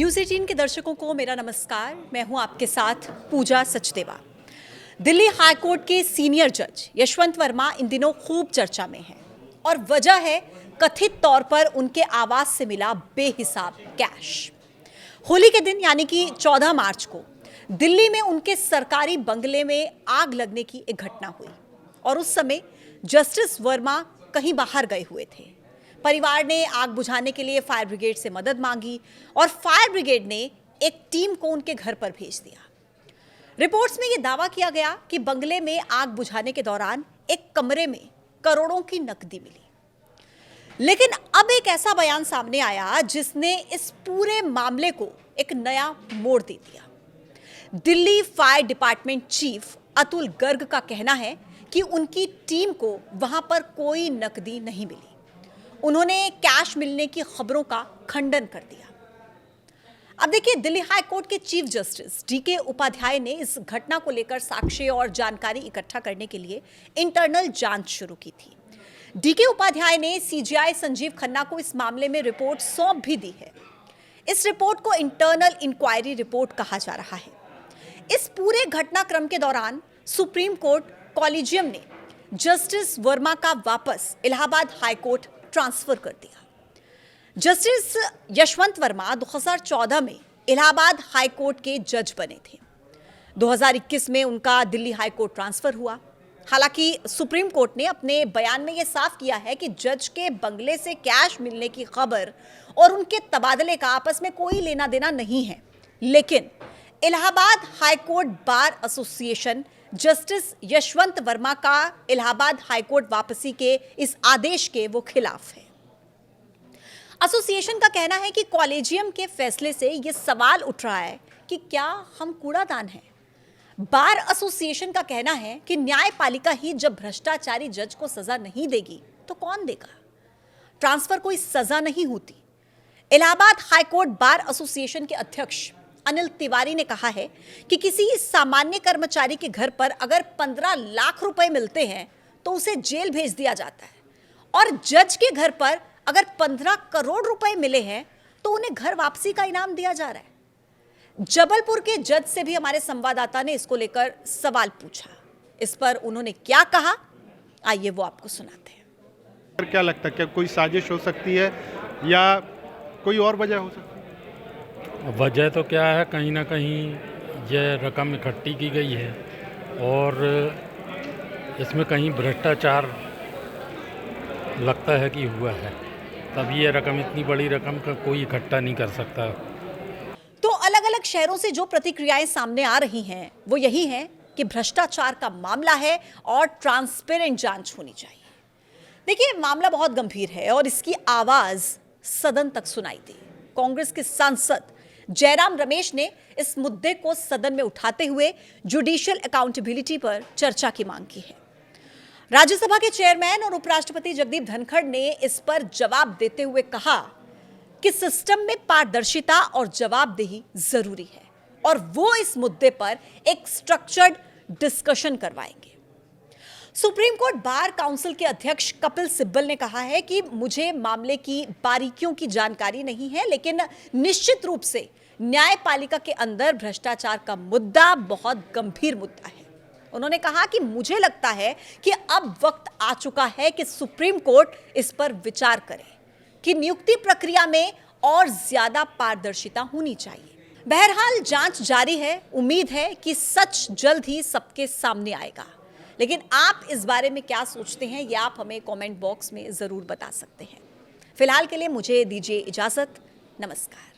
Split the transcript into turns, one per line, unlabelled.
News 18 के दर्शकों को मेरा नमस्कार। मैं हूं आपके साथ पूजा सचदेवा। दिल्ली हाई कोर्ट के सीनियर जज यशवंत वर्मा इन दिनों खूब चर्चा में हैं और वजह है कथित तौर पर उनके आवास से मिला बेहिसाब कैश। होली के दिन यानी कि 14 मार्च को दिल्ली में उनके सरकारी बंगले में आग लगने की एक घटना हुई और उस समय जस्टिस वर्मा कहीं बाहर गए हुए थे। परिवार ने आग बुझाने के लिए फायर ब्रिगेड से मदद मांगी और फायर ब्रिगेड ने एक टीम को उनके घर पर भेज दिया। रिपोर्ट्स में यह दावा किया गया कि बंगले में आग बुझाने के दौरान एक कमरे में करोड़ों की नकदी मिली। लेकिन अब एक ऐसा बयान सामने आया जिसने इस पूरे मामले को एक नया मोड़ दे दिया। Delhi fire department chief Atul Garg का कहना है कि उनकी टीम को वहां पर कोई नकदी नहीं मिली। उन्होंने कैश मिलने की खबरों का खंडन कर दिया। अब देखिए, दिल्ली हाई कोर्ट के चीफ जस्टिस डीके उपाध्याय ने इस घटना को लेकर साक्ष्य और जानकारी इकट्ठा करने के लिए इंटरनल जांच शुरू की थी। डीके उपाध्याय ने सीजीआई संजीव खन्ना को इस मामले में रिपोर्ट सौंप भी दी है। इस रिपोर्ट को इंटरनल इंक्वायरी रिपोर्ट कहा जा रहा है। इस पूरे घटनाक्रम के दौरान सुप्रीम कोर्ट कॉलेजियम ने जस्टिस वर्मा का वापस इलाहाबाद हाई कोर्ट ट्रांसफर कर दिया। जस्टिस यशवंत वर्मा 2014 में इलाहाबाद हाई कोर्ट के जज बने थे। 2021 में उनका दिल्ली हाई कोर्ट ट्रांसफर हुआ। हालांकि सुप्रीम कोर्ट ने अपने बयान में यह साफ किया है कि जज के बंगले से कैश मिलने की खबर और उनके तबादले का आपस में कोई लेना देना नहीं है। लेकिन Allahabad high court bar association justice Yashwant Verma का इलाहाबाद हाई कोर्ट वापसी के इस आदेश के वो खिलाफ है। एसोसिएशन का कहना है कि कॉलेजियम के फैसले से ये सवाल उठ रहा है कि क्या हम कूड़ादान हैं। बार एसोसिएशन का कहना है कि न्यायपालिका ही जब भ्रष्टाचारी जज को सजा नहीं देगी तो कौन देगा। ट्रांसफर कोई सजा नहीं होती। Allahabad high court bar association के अध्यक्ष अनिल तिवारी ने कहा है कि किसी सामान्य कर्मचारी के घर पर अगर 15 लाख रुपए मिलते हैं तो उसे जेल भेज दिया जाता है और जज के घर पर अगर 15 करोड़ रुपए मिले हैं तो उन्हें घर वापसी का इनाम दिया जा रहा है। जबलपुर के जज से भी हमारे संवाददाता ने इसको लेकर सवाल पूछा। इस पर उन्होंने क्या कहा, आइए वो आपको सुनाते हैं।
क्या लगता है, क्या कोई साजिश हो सकती है या कोई और वजह हो सकती है?
वजह तो क्या है, कहीं ना कहीं यह रकम इकट्ठी की गई है और इसमें कहीं भ्रष्टाचार लगता है कि हुआ है, तब ये रकम, इतनी बड़ी रकम का कोई इकट्ठा नहीं कर सकता।
तो अलग अलग शहरों से जो प्रतिक्रियाएं सामने आ रही हैं वो यही है कि भ्रष्टाचार का मामला है और ट्रांसपेरेंट जांच होनी चाहिए। देखिए, मामला बहुत गंभीर है और इसकी आवाज सदन तक सुनाई दी। कांग्रेस के सांसद जयराम रमेश ने इस मुद्दे को सदन में उठाते हुए जुडिशियल अकाउंटेबिलिटी पर चर्चा की मांग की है। राज्यसभा के चेयरमैन और उपराष्ट्रपति जगदीप धनखड़ ने इस पर जवाब देते हुए कहा कि सिस्टम में पारदर्शिता और जवाबदेही जरूरी है और वो इस मुद्दे पर एक स्ट्रक्चर्ड डिस्कशन करवाएंगे। सुप्रीम कोर्ट बार काउंसिल के अध्यक्ष कपिल सिब्बल ने कहा है कि मुझे मामले की बारीकियों की जानकारी नहीं है, लेकिन निश्चित रूप से न्यायपालिका के अंदर भ्रष्टाचार का मुद्दा बहुत गंभीर मुद्दा है। उन्होंने कहा कि मुझे लगता है कि अब वक्त आ चुका है कि सुप्रीम कोर्ट इस पर विचार करे कि नियुक्ति प्रक्रिया में और ज्यादा पारदर्शिता होनी चाहिए। बहरहाल जांच जारी है। उम्मीद है कि सच जल्द ही सबके सामने आएगा। लेकिन आप इस बारे में क्या सोचते हैं, ये आप हमें कमेंट बॉक्स में जरूर बता सकते हैं। फिलहाल के लिए मुझे दीजिए इजाजत। नमस्कार।